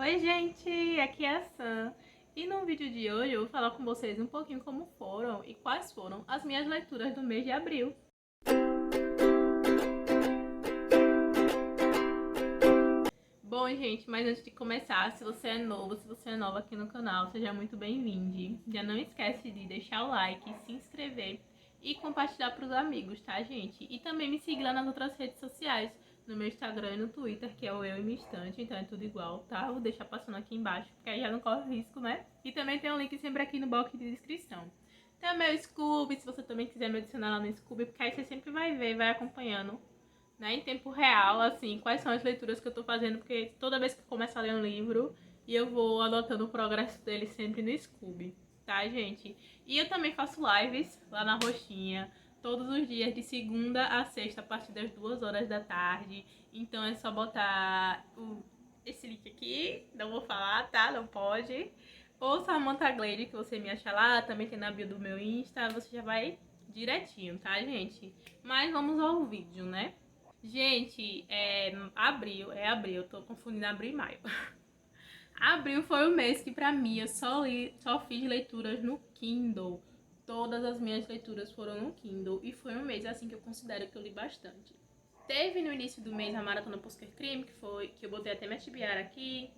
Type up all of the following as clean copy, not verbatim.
Oi gente, aqui é a Sam e no vídeo de hoje eu vou falar com vocês um pouquinho como foram e quais foram as minhas leituras do mês de abril. Bom gente, mas antes de começar, se você é novo, se você é nova aqui no canal, seja muito bem-vindo. Já não esquece de deixar o like, se inscrever e compartilhar para os amigos, tá gente? E também me seguir lá nas outras redes sociais, no meu Instagram e no Twitter, que é o Eu e Minha Estante, então é tudo igual, tá? Vou deixar passando aqui embaixo, porque aí já não corre risco, né? E também tem um link sempre aqui no box de descrição. Tem o meu Scooby, se você também quiser me adicionar lá no Scooby, porque aí você sempre vai ver, vai acompanhando, né, em tempo real, assim, quais são as leituras que eu tô fazendo, porque toda vez que eu começo a ler um livro, eu vou anotando o progresso dele sempre no Scooby, tá, gente? E eu também faço lives lá na Roxinha, todos os dias, de segunda a sexta, a partir das 2 horas da tarde. Então é só botar esse link aqui, não vou falar, tá? Não pode. Ou Samantha Glade, que você me acha lá, também tem na bio do meu Insta, você já vai direitinho, tá, gente? Mas vamos ao vídeo, né? Gente, abril, tô confundindo abril e maio. Abril foi o mês que pra mim eu só fiz leituras no Kindle. Todas as minhas leituras foram no Kindle e foi um mês assim que eu considero que eu li bastante. Teve no início do mês a Maratona Pusker Crime, que eu botei até minha tibiara aqui,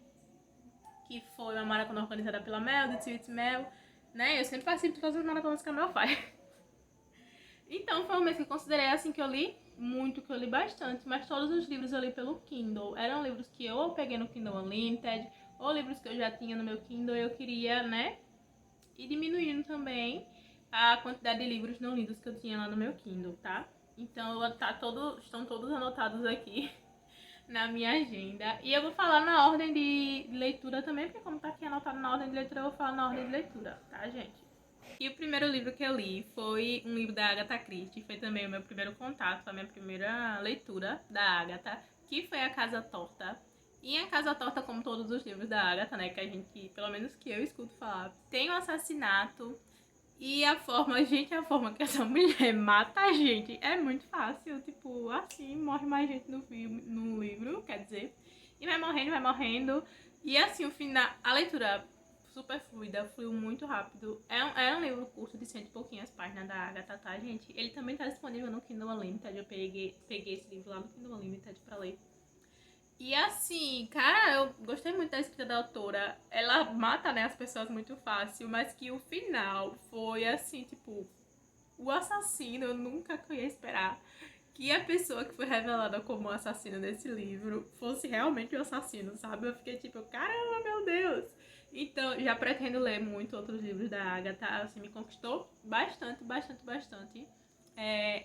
que foi uma maratona organizada pela Mel, do Tio Mel, né? Eu sempre participo de todas as maratonas que a Mel faz. Então foi um mês que eu considerei assim que eu li muito, que eu li bastante, mas todos os livros eu li pelo Kindle. Eram livros que eu ou peguei no Kindle Unlimited, ou livros que eu já tinha no meu Kindle e eu queria, né, ir diminuindo também a quantidade de livros não lidos que eu tinha lá no meu Kindle, tá? Então estão todos anotados aqui na minha agenda. E eu vou falar na ordem de leitura também, porque como tá aqui anotado na ordem de leitura, eu vou falar na ordem de leitura, tá, gente? E o primeiro livro que eu li foi um livro da Agatha Christie, foi também o meu primeiro contato, a minha primeira leitura da Agatha, que foi A Casa Torta. E A Casa Torta, como todos os livros da Agatha, né, que a gente, pelo menos que eu escuto falar, tem um assassinato. E a forma que essa mulher mata a gente é muito fácil, tipo, assim, morre mais gente no filme, no livro, quer dizer, e vai morrendo, vai morrendo. E assim, o final, a leitura super fluida, fluiu muito rápido. É um livro curto de cento e pouquinhas páginas da Agatha, tá, gente? Ele também tá disponível no Kindle Unlimited, eu peguei esse livro lá no Kindle Unlimited pra ler. E assim, cara, eu gostei muito da escrita da autora. Ela mata, né, as pessoas muito fácil, mas que o final foi assim, tipo, o assassino, eu nunca ia esperar que a pessoa que foi revelada como assassino nesse livro fosse realmente o assassino, sabe? Eu fiquei tipo, caramba, meu Deus! Então, já pretendo ler muito outros livros da Agatha, assim, me conquistou bastante, bastante, bastante.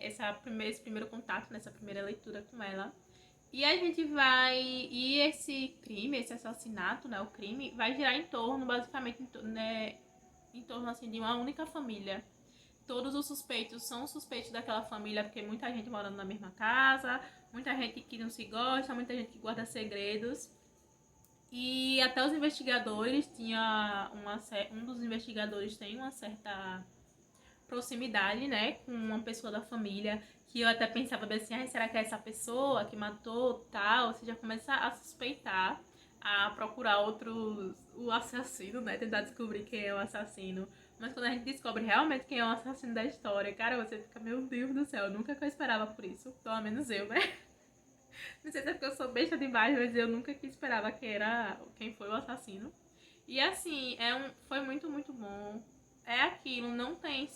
Esse primeiro contato, nessa primeira leitura com ela. E a gente vai. E esse crime, esse assassinato, né? O crime, vai girar em torno, basicamente, em torno assim, de uma única família. Todos os suspeitos são suspeitos daquela família, porque muita gente morando na mesma casa, muita gente que não se gosta, muita gente que guarda segredos. E até os investigadores um dos investigadores tem uma certa proximidade, né, com uma pessoa da família, que eu até pensava bem assim, ah, será que é essa pessoa que matou, tal? Você já começa a suspeitar, a procurar o assassino, né, tentar descobrir quem é o assassino. Mas quando a gente descobre realmente quem é o assassino da história, cara, você fica, meu Deus do céu, nunca que eu esperava por isso, pelo menos eu, né? Não sei se é porque eu sou besta demais, mas eu nunca que esperava quem foi o assassino. E assim, foi muito, muito bom. É aquilo, não tem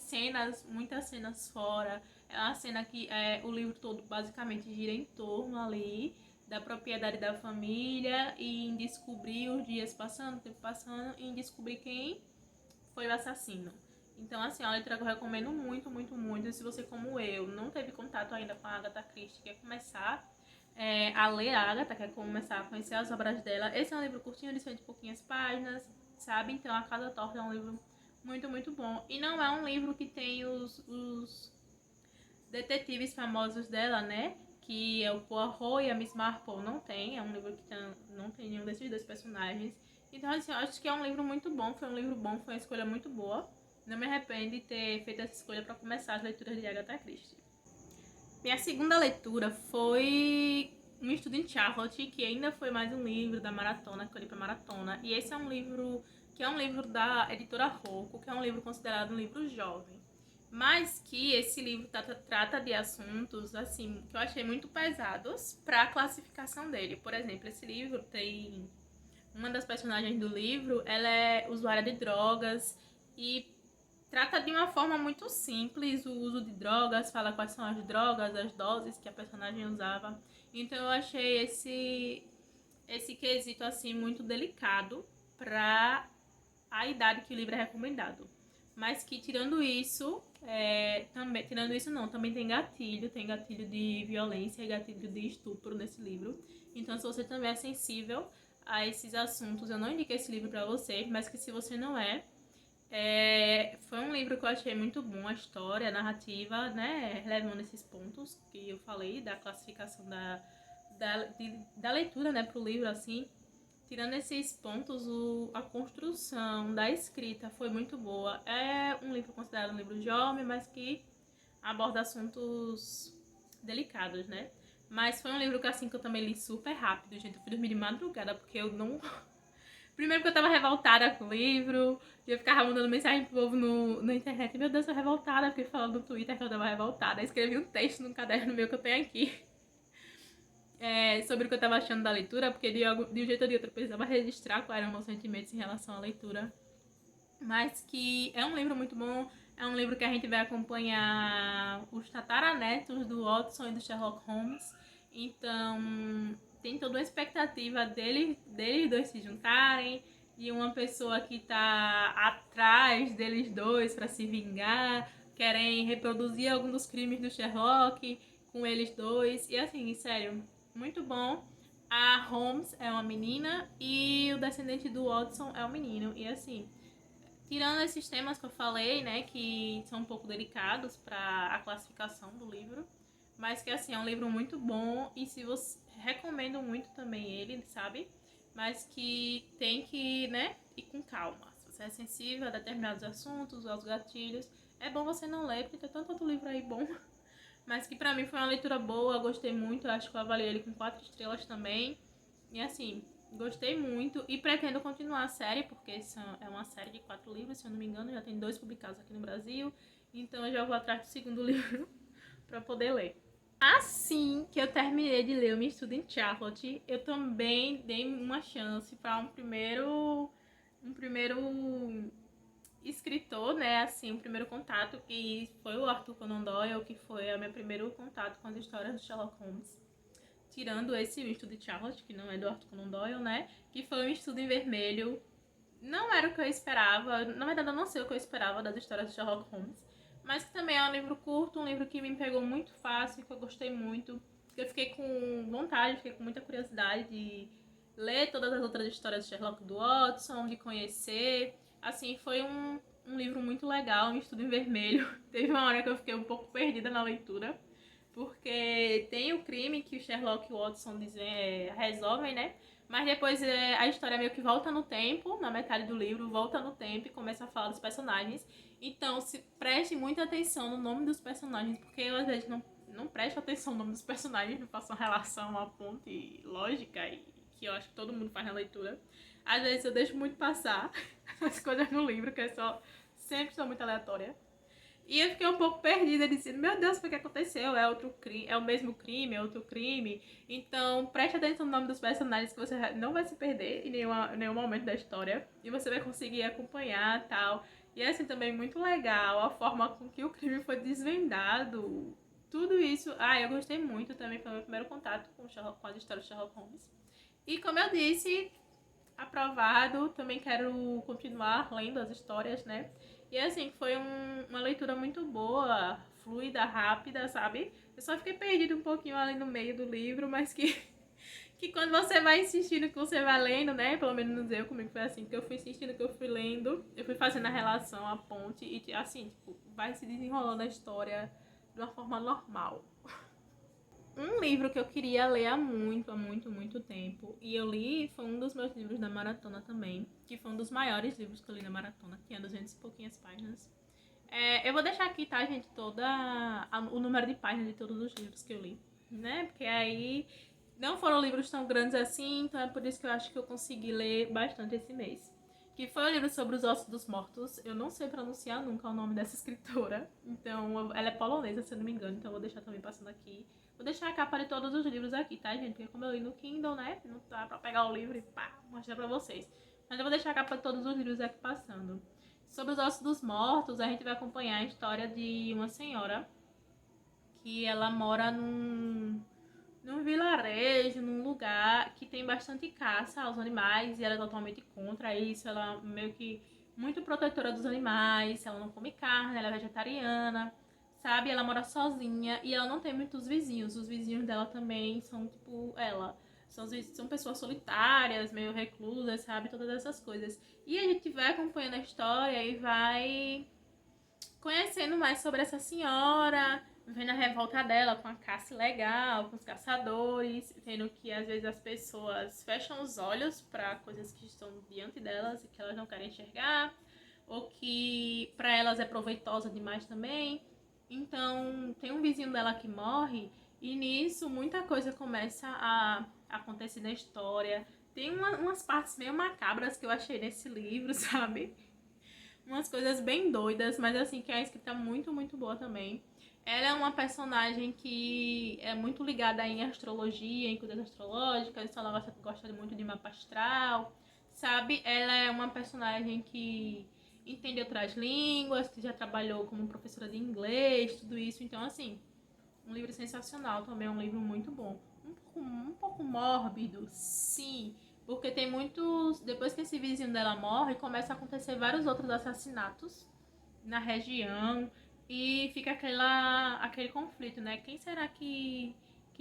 muitas cenas fora. É uma cena que o livro todo basicamente gira em torno ali da propriedade da família e em descobrir os dias passando, o tempo passando, e em descobrir quem foi o assassino. Então, assim, é uma leitura que eu recomendo muito, muito, muito. E se você, como eu, não teve contato ainda com a Agatha Christie, quer começar a ler a Agatha, quer começar a conhecer as obras dela, esse é um livro curtinho, de 100 e pouquinhas páginas, sabe? Então, A Casa Torta é um livro muito, muito bom. E não é um livro que tem os detetives famosos dela, né? Que é o Poirot e a Miss Marple. Não tem, é um livro que não tem nenhum desses dois personagens. Então, assim, eu acho que é um livro muito bom, foi um livro bom, foi uma escolha muito boa. Não me arrependo de ter feito essa escolha para começar as leituras de Agatha Christie. Minha segunda leitura foi Um Estudo em Charlotte, que ainda foi mais um livro da maratona, que eu li pra maratona. E esse é um livro que é um livro da editora Rocco, que é um livro considerado um livro jovem. Mas que esse livro trata de assuntos, assim, que eu achei muito pesados para a classificação dele. Por exemplo, esse livro tem... Uma das personagens do livro, ela é usuária de drogas e trata de uma forma muito simples o uso de drogas, fala quais são as drogas, as doses que a personagem usava. Então eu achei esse quesito assim muito delicado para a idade que o livro é recomendado. Mas que tirando isso, também tem gatilho de violência e gatilho de estupro nesse livro. Então se você também é sensível a esses assuntos, eu não indiquei esse livro para você, mas que se você não foi um livro que eu achei muito bom, a história, a narrativa, né, levando esses pontos que eu falei, da classificação da leitura, né, pro livro, assim. Tirando esses pontos, a construção da escrita foi muito boa. É um livro considerado um livro jovem, mas que aborda assuntos delicados, né? Mas foi um livro que, assim, que eu também li super rápido, gente. Eu fui dormir de madrugada, porque eu não... Primeiro porque eu tava revoltada com o livro, e eu ficava mandando mensagem pro povo na internet. Meu Deus, eu tô revoltada, fiquei falando no Twitter que eu tava revoltada. Eu escrevi um texto num caderno meu que eu tenho aqui. Sobre o que eu tava achando da leitura, porque de um jeito ou de outro eu precisava registrar quais eram meus sentimentos em relação à leitura. Mas que é um livro muito bom, é um livro que a gente vai acompanhar os tataranetos do Watson e do Sherlock Holmes. Então, tem toda uma expectativa deles dois se juntarem, e uma pessoa que tá atrás deles dois para se vingar, querem reproduzir algum dos crimes do Sherlock com eles dois. E assim, sério, muito bom. A Holmes é uma menina e o descendente do Watson é um menino. E assim, tirando esses temas que eu falei, né, que são um pouco delicados para a classificação do livro, mas que assim é um livro muito bom e se você recomendo muito também ele, sabe? Mas que tem que, né, ir com calma. Se você é sensível a determinados assuntos, aos gatilhos, é bom você não ler, porque tem tanto outro livro aí bom. Mas que pra mim foi uma leitura boa, eu gostei muito, eu acho que eu avaliei ele com 4 estrelas também. E assim, gostei muito e pretendo continuar a série, porque é uma série de 4 livros, se eu não me engano, já tem 2 publicados aqui no Brasil. Então eu já vou atrás do segundo livro pra poder ler. Assim que eu terminei de ler o Me Estudo em Charlotte, eu também dei uma chance para um primeiro escritor, né, assim, o primeiro contato, que foi o Arthur Conan Doyle, que foi o meu primeiro contato com as histórias do Sherlock Holmes. Tirando esse O Estudo de Charlotte, que não é do Arthur Conan Doyle, né, que foi um estudo em vermelho. Não era o que eu esperava, na verdade eu não sei o que eu esperava das histórias do Sherlock Holmes, mas que também é um livro curto, um livro que me pegou muito fácil, que eu gostei muito, que eu fiquei com vontade, fiquei com muita curiosidade de ler todas as outras histórias do Sherlock do Watson, de conhecer. Assim, foi um livro muito legal, um estudo em vermelho. Teve uma hora que eu fiquei um pouco perdida na leitura, porque tem o crime que o Sherlock e o Watson resolvem, né? Mas depois a história meio que volta no tempo, na metade do livro, volta no tempo e começa a falar dos personagens. Então, se preste muita atenção no nome dos personagens, porque eu às vezes não presto atenção no nome dos personagens, não faço uma relação, uma ponte lógica, e que eu acho que todo mundo faz na leitura. Às vezes eu deixo muito passar as coisas no livro, que sempre são muito aleatórias. E eu fiquei um pouco perdida, dizendo, meu Deus, o que aconteceu? É outro crime, é o mesmo crime, é outro crime. Então, preste atenção no nome dos personagens, que você não vai se perder em nenhum momento da história. E você vai conseguir acompanhar e tal. E é assim também muito legal a forma com que o crime foi desvendado. Tudo isso, eu gostei muito também, foi o meu primeiro contato com as histórias de Sherlock Holmes. E como eu disse, aprovado, também quero continuar lendo as histórias, né? E assim, foi uma leitura muito boa, fluida, rápida, sabe? Eu só fiquei perdida um pouquinho ali no meio do livro, mas que quando você vai insistindo que você vai lendo, né? Pelo menos eu, comigo foi assim, que eu fui insistindo, que eu fui lendo, eu fui fazendo a relação, a ponte, e assim, tipo, vai se desenrolando a história de uma forma normal. Um livro que eu queria ler há muito tempo, e eu li, foi um dos meus livros da maratona também, que foi um dos maiores livros que eu li na maratona, tinha 200 e pouquinhas páginas. Eu vou deixar aqui, tá, gente, o número de páginas de todos os livros que eu li, né? Porque aí Não foram livros tão grandes assim, então é por isso que eu acho que eu consegui ler bastante esse mês. Que foi o livro sobre os ossos dos mortos. Eu não sei pronunciar nunca o nome dessa escritora. Então, ela é polonesa, se eu não me engano. Então, eu vou deixar também passando aqui. Vou deixar a capa de todos os livros aqui, tá, gente? Porque como eu li no Kindle, né? Não dá pra pegar o livro e pá, mostrar pra vocês. Mas eu vou deixar a capa de todos os livros aqui passando. Sobre os ossos dos mortos, a gente vai acompanhar a história de uma senhora que ela mora num vilarejo, num lugar que tem bastante caça aos animais e ela é totalmente contra isso. Ela é meio que muito protetora dos animais, ela não come carne, ela é vegetariana, sabe? Ela mora sozinha e ela não tem muitos vizinhos. Os vizinhos dela também são tipo ela. São pessoas solitárias, meio reclusas, sabe? Todas essas coisas. E a gente vai acompanhando a história e vai conhecendo mais sobre essa senhora, vendo a revolta dela com a caça ilegal, com os caçadores, vendo que às vezes as pessoas fecham os olhos para coisas que estão diante delas e que elas não querem enxergar, ou que para elas é proveitosa demais também. Então, tem um vizinho dela que morre e nisso muita coisa começa a acontecer na história. Tem umas partes meio macabras que eu achei nesse livro, sabe? Umas coisas bem doidas, mas assim, que é uma escrita muito, muito boa também. Ela é uma personagem que é muito ligada em astrologia, em coisas astrológicas, então ela gosta muito de mapa astral, sabe? Ela é uma personagem que entende outras línguas, que já trabalhou como professora de inglês, tudo isso. Então, assim, um livro sensacional também, um livro muito bom. Um pouco mórbido, sim, porque tem muitos. Depois que esse vizinho dela morre, começa a acontecer vários outros assassinatos na região e fica aquele conflito, né? Quem será que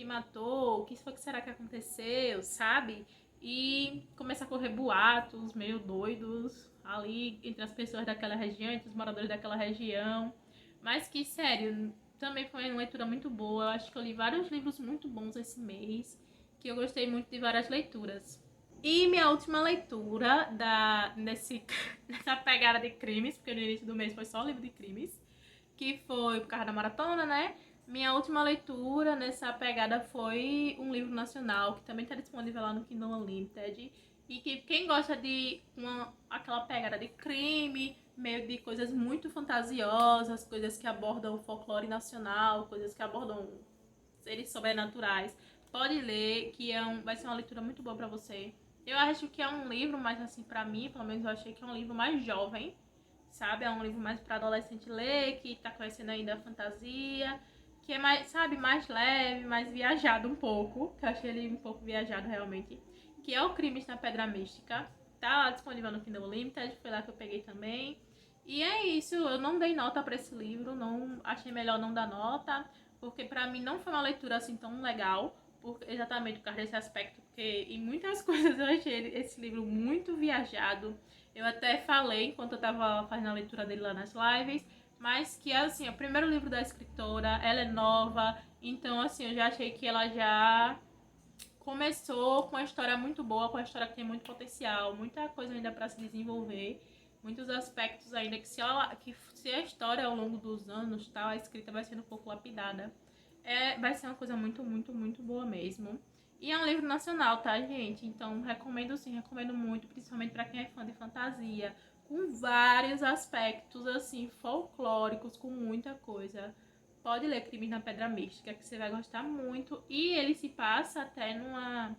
matou? O que foi que será que aconteceu, sabe? E começa a correr boatos meio doidos ali entre as pessoas daquela região, entre os moradores daquela região. Mas que, sério, também foi uma leitura muito boa. Eu acho que eu li vários livros muito bons esse mês, que eu gostei muito de várias leituras. E minha última leitura nessa pegada de crimes, porque no início do mês foi só livro de crimes, que foi por causa da maratona, né? Minha última leitura nessa pegada foi um livro nacional, que também está disponível lá no Kindle Unlimited. E que quem gosta de aquela pegada de crime, meio de coisas muito fantasiosas, coisas que abordam o folclore nacional, coisas que abordam seres sobrenaturais, pode ler, que vai ser uma leitura muito boa pra você. Eu acho que é um livro, mas assim, pra mim, pelo menos eu achei que é um livro mais jovem, sabe? É um livro mais para adolescente ler, que tá conhecendo ainda a fantasia, que é mais, sabe, mais leve, mais viajado um pouco, que eu achei ele um pouco viajado realmente, que é o Crimes na Pedra Mística. Tá lá disponível no Kindle Unlimited, foi lá que eu peguei também. E é isso, eu não dei nota para esse livro, não achei melhor não dar nota, porque pra mim não foi uma leitura assim tão legal, exatamente por causa desse aspecto, porque em muitas coisas eu achei esse livro muito viajado. Eu até falei enquanto eu tava fazendo a leitura dele lá nas lives, mas que assim, é o primeiro livro da escritora, ela é nova, então assim, eu já achei que ela já começou com uma história muito boa, com uma história que tem muito potencial, muita coisa ainda para se desenvolver, muitos aspectos ainda que se a história ao longo dos anos, tal, a escrita vai sendo um pouco lapidada, vai ser uma coisa muito, muito, muito boa mesmo. E é um livro nacional, tá, gente? Então, recomendo sim, recomendo muito, principalmente para quem é fã de fantasia, com vários aspectos, assim, folclóricos, com muita coisa. Pode ler Crimes na Pedra Mística, que você vai gostar muito. E ele se passa até numa...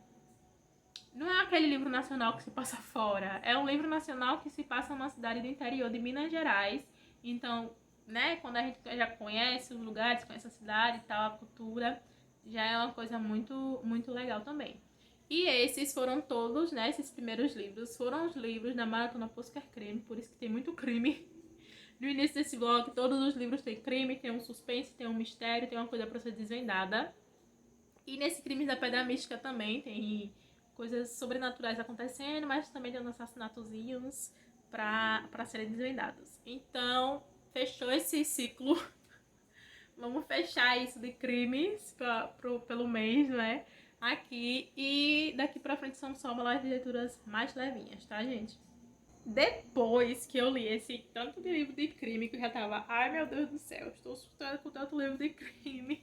Não é aquele livro nacional que se passa fora. É um livro nacional que se passa numa cidade do interior de Minas Gerais. Então, né, quando a gente já conhece os lugares, conhece a cidade e tal, a cultura, já é uma coisa muito, muito legal também. E esses foram todos, né, esses primeiros livros, foram os livros da Maratona Pusquer Crime, por isso que tem muito crime. No início desse vlog, todos os livros têm crime, tem um suspense, tem um mistério, tem uma coisa pra ser desvendada. E nesse Crimes da Pedra Mística também tem coisas sobrenaturais acontecendo, mas também tem uns assassinatozinhos pra serem desvendados. Então, fechou esse ciclo. Vamos fechar isso de crimes pelo mês, né? Aqui. E daqui pra frente são só uma de leituras mais levinhas, tá, gente? Depois que eu li esse tanto de livro de crime, que eu já tava, ai meu Deus do céu, estou surtando com tanto livro de crime.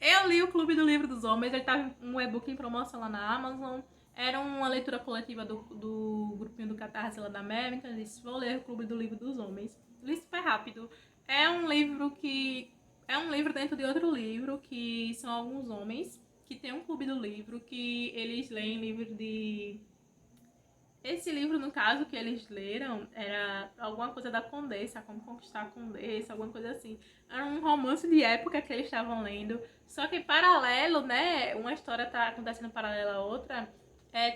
Eu li o Clube do Livro dos Homens, ele tava um e-book em promoção lá na Amazon. Era uma leitura coletiva do grupinho do Catarse lá da Mary, então eu disse, vou ler o Clube do Livro dos Homens. Li super rápido. É um livro que... É um livro dentro de outro livro, que são alguns homens que tem um clube do livro, que eles leem livro de... Esse livro, no caso, que eles leram, era alguma coisa da Condessa, Como Conquistar a Condessa, alguma coisa assim. Era um romance de época que eles estavam lendo. Só que paralelo, né, uma história tá acontecendo paralela à outra.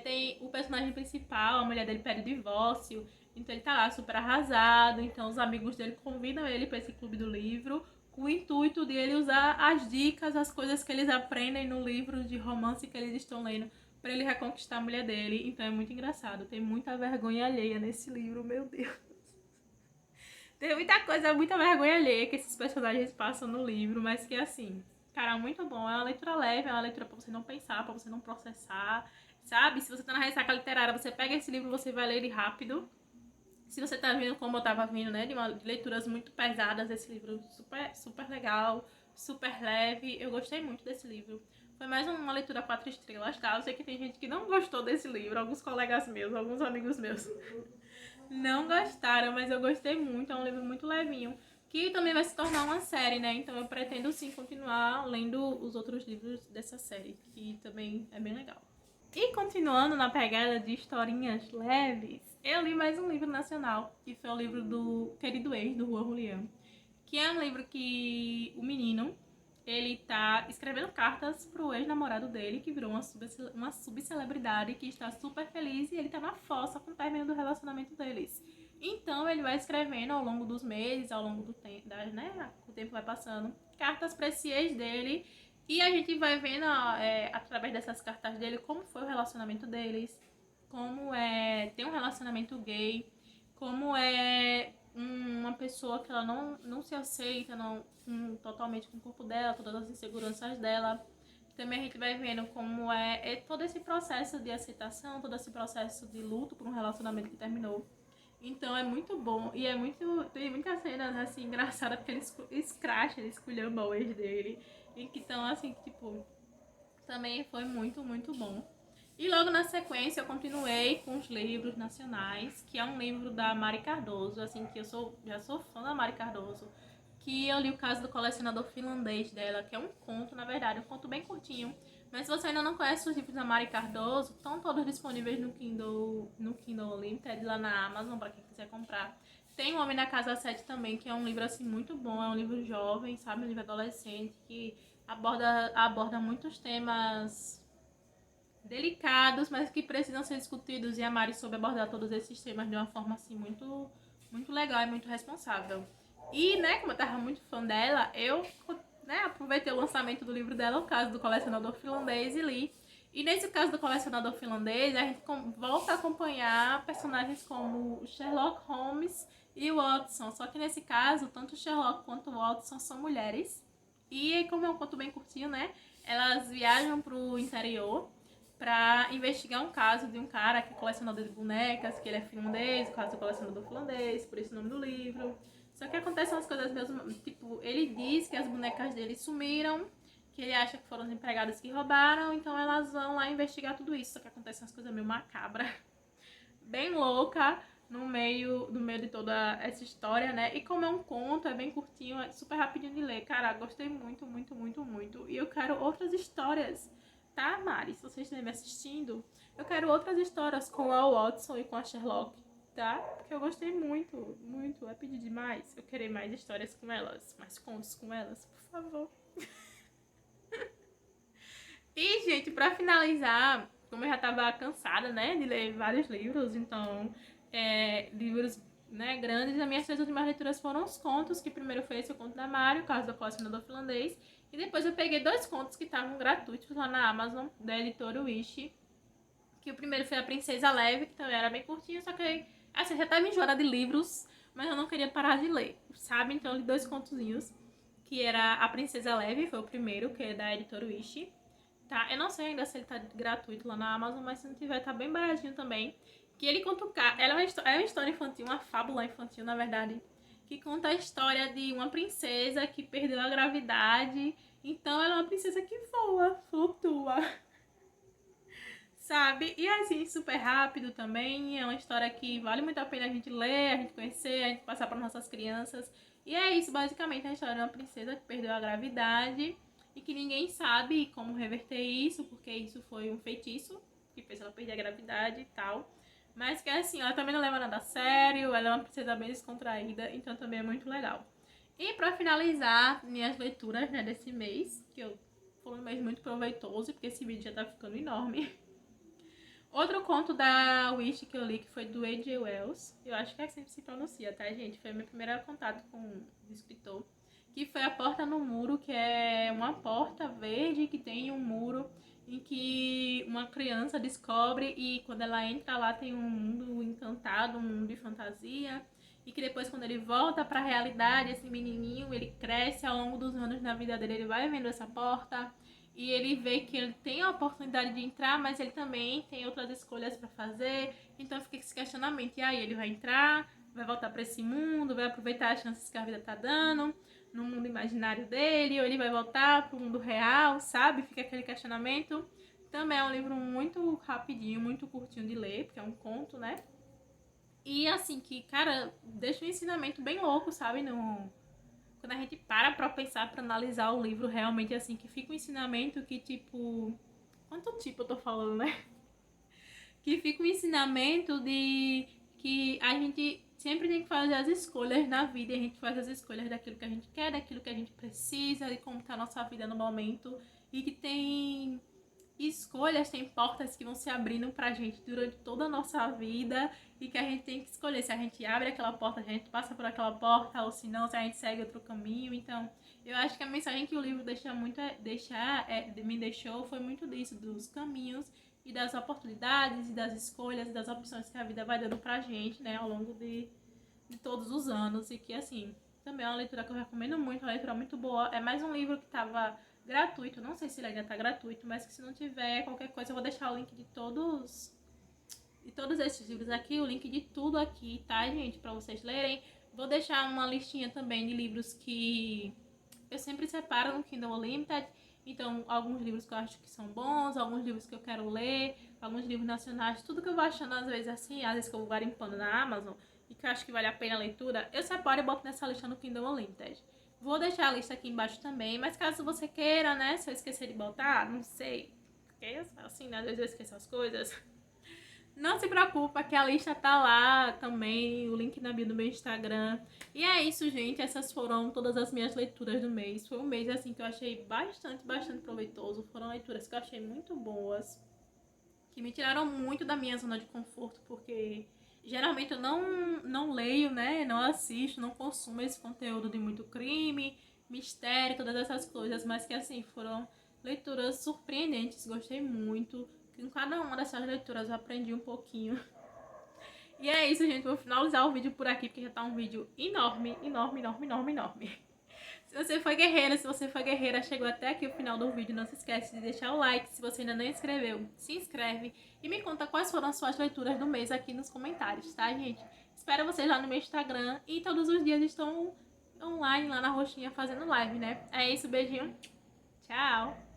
Tem o personagem principal, a mulher dele pede o divórcio, então ele tá lá super arrasado. Então os amigos dele convidam ele para esse clube do livro, com o intuito de ele usar as dicas, as coisas que eles aprendem no livro de romance que eles estão lendo, pra ele reconquistar a mulher dele. Então é muito engraçado. Tem muita vergonha alheia nesse livro, meu Deus. Tem muita vergonha alheia que esses personagens passam no livro, mas que assim, cara, muito bom. É uma leitura leve, é uma leitura pra você não pensar, pra você não processar, sabe? Se você tá na ressaca literária, você pega esse livro, você vai ler ele rápido. Se você tá vindo como eu tava vindo, né, de leituras muito pesadas, esse livro super legal, super leve. Eu gostei muito desse livro. Foi mais uma leitura 4 estrelas, tá? Eu sei que tem gente que não gostou desse livro, alguns colegas meus, alguns amigos meus não gostaram, mas eu gostei muito. É um livro muito levinho, que também vai se tornar uma série, né? Então eu pretendo sim continuar lendo os outros livros dessa série, que também é bem legal. E continuando na pegada de historinhas leves, eu li mais um livro nacional, que foi o livro do Querido Ex, do Juan Julián, que é um livro que o menino, ele tá escrevendo cartas pro ex-namorado dele, que virou uma subcelebridade, que está super feliz, e ele tá na fossa com o término do relacionamento deles. Então ele vai escrevendo ao longo dos meses, ao longo do tempo, né, o tempo vai passando, cartas para esse ex dele, e a gente vai vendo, através dessas cartas dele, como foi o relacionamento deles, como é ter um relacionamento gay, como é uma pessoa que ela não se aceita totalmente com o corpo dela, todas as inseguranças dela. Também a gente vai vendo como é todo esse processo de aceitação, todo esse processo de luto por um relacionamento que terminou. Então é muito bom e tem muitas cenas assim engraçadas, porque ele escracha, ele esculhamba o ex dele. E que estão assim, tipo, também foi muito bom. E logo na sequência eu continuei com os livros nacionais, que é um livro da Mari Cardoso, assim, que já sou fã da Mari Cardoso, que eu li o caso do colecionador finlandês dela, que é um conto, na verdade, um conto bem curtinho. Mas se você ainda não conhece os livros da Mari Cardoso, estão todos disponíveis no Kindle Unlimited, lá na Amazon, para quem quiser comprar. Tem O Homem na Casa 7 também, que é um livro assim muito bom, é um livro jovem, sabe, um livro adolescente, que aborda muitos temas delicados, mas que precisam ser discutidos, e a Mari soube abordar todos esses temas de uma forma assim muito legal e muito responsável. E, né, como eu tava muito fã dela, eu, né, aproveitei o lançamento do livro dela, o caso do colecionador finlandês, e li. E nesse caso do colecionador finlandês, a gente volta a acompanhar personagens como o Sherlock Holmes e o Watson. Só que nesse caso, tanto o Sherlock quanto o Watson são mulheres. E como é um conto bem curtinho, né, elas viajam pro interior para investigar um caso de um cara que é colecionador de bonecas, que ele é finlandês, o caso do colecionador finlandês, por isso o nome do livro. Só que acontecem umas coisas mesmo, tipo, ele diz que as bonecas dele sumiram, que ele acha que foram os empregados que roubaram, então elas vão lá investigar tudo isso. Só que acontecem umas coisas meio macabras, bem louca, no meio de toda essa história, né? E como é um conto, é bem curtinho, é super rapidinho de ler. Cara, gostei muito. E eu quero outras histórias, tá, Mari? Se vocês estiverem me assistindo, eu quero outras histórias com a Watson e com a Sherlock, tá? Porque eu gostei muito. É pedir demais. Eu queria mais histórias com elas, mais contos com elas, por favor. E, gente, pra finalizar, como eu já tava cansada, né, de ler vários livros, então, livros, né, grandes, as minhas 3 últimas leituras foram os contos, que primeiro foi esse o conto da Mari, o caso do colecionador finlandês, e depois eu peguei 2 contos que estavam gratuitos lá na Amazon, da editora Wish, que o primeiro foi A Princesa Leve, que também era bem curtinho, só que, assim, eu já tava enjoada de livros, mas eu não queria parar de ler, sabe? Então eu li 2 contozinhos, que era A Princesa Leve, foi o primeiro, que é da editora Wish, tá? Eu não sei ainda se ele tá gratuito lá na Amazon, mas se não tiver, tá bem baratinho também. Que ele conta ela é uma história infantil, uma fábula infantil, na verdade, que conta a história de uma princesa que perdeu a gravidade Então ela é uma princesa que voa, flutua, sabe? E assim, super rápido também. É uma história que vale muito a pena a gente ler, a gente conhecer, a gente passar para nossas crianças. E é isso, basicamente, a história de uma princesa que perdeu a gravidade e que ninguém sabe como reverter isso, porque isso foi um feitiço que fez ela perder a gravidade e tal. Mas que assim, ela também não leva nada a sério, ela é uma princesa bem descontraída, então também é muito legal. E pra finalizar minhas leituras, né, desse mês, que foi um mês muito proveitoso, porque esse vídeo já tá ficando enorme. Outro conto da Wish que eu li, que foi do A.J. Wells, eu acho que é assim que se pronuncia, tá, gente? Foi meu primeiro contato com o escritor, que foi A Porta no Muro, que é uma porta verde que tem um muro em que uma criança descobre e quando ela entra lá tem um mundo encantado, um mundo de fantasia, e que depois quando ele volta para a realidade, esse menininho, ele cresce ao longo dos anos na vida dele, ele vai vendo essa porta e ele vê que ele tem a oportunidade de entrar, mas ele também tem outras escolhas para fazer, então fica esse questionamento, e aí ele vai entrar, vai voltar para esse mundo, vai aproveitar as chances que a vida tá dando no mundo imaginário dele, ou ele vai voltar pro mundo real, sabe? Fica aquele questionamento. Também é um livro muito rapidinho, muito curtinho de ler, porque é um conto, né? E assim, que, cara, deixa um ensinamento bem louco, sabe? Quando a gente pra pensar, pra analisar o livro, realmente, assim, que fica um ensinamento que, tipo... Quanto tipo eu tô falando, né? Que fica um ensinamento de que a gente sempre tem que fazer as escolhas na vida, e a gente faz as escolhas daquilo que a gente quer, daquilo que a gente precisa, de como tá a nossa vida no momento, e que tem escolhas, tem portas que vão se abrindo pra gente durante toda a nossa vida, e que a gente tem que escolher se a gente abre aquela porta, se a gente passa por aquela porta, ou se não, se a gente segue outro caminho. Então, eu acho que a mensagem que o livro me deixou foi muito disso, dos caminhos e das oportunidades e das escolhas e das opções que a vida vai dando pra gente, né, ao longo de todos os anos. E que, assim, também é uma leitura que eu recomendo muito, uma leitura muito boa. É mais um livro que tava gratuito, não sei se ele ainda tá gratuito, mas que se não tiver qualquer coisa eu vou deixar o link de todos esses livros aqui, o link de tudo aqui, tá, gente, pra vocês lerem. Vou deixar uma listinha também de livros que eu sempre separo no Kindle Unlimited. Então, alguns livros que eu acho que são bons, alguns livros que eu quero ler, alguns livros nacionais, tudo que eu vou achando às vezes assim, às vezes que eu vou garimpando na Amazon e que eu acho que vale a pena a leitura, eu separo e boto nessa lista no Kindle Unlimited. Vou deixar a lista aqui embaixo também, mas caso você queira, né, se eu esquecer de botar, não sei, porque assim, né, às vezes eu esqueço as coisas. Não se preocupa que a lista tá lá também, o link na bio do meu Instagram. E é isso, gente. Essas foram todas as minhas leituras do mês. Foi um mês, assim, que eu achei bastante proveitoso. Foram leituras que eu achei muito boas, que me tiraram muito da minha zona de conforto, porque geralmente eu não leio, né? Não assisto, não consumo esse conteúdo de muito crime, mistério, todas essas coisas. Mas que, assim, foram leituras surpreendentes. Gostei muito. Em cada uma dessas leituras eu aprendi um pouquinho. E é isso, gente. Vou finalizar o vídeo por aqui, porque já tá um vídeo enorme. Se você foi guerreira, chegou até aqui o final do vídeo, não se esquece de deixar o like. Se você ainda não inscreveu, se inscreve. E me conta quais foram as suas leituras do mês aqui nos comentários, tá, gente? Espero vocês lá no meu Instagram. E todos os dias estão online lá na roxinha fazendo live, né? É isso, beijinho. Tchau!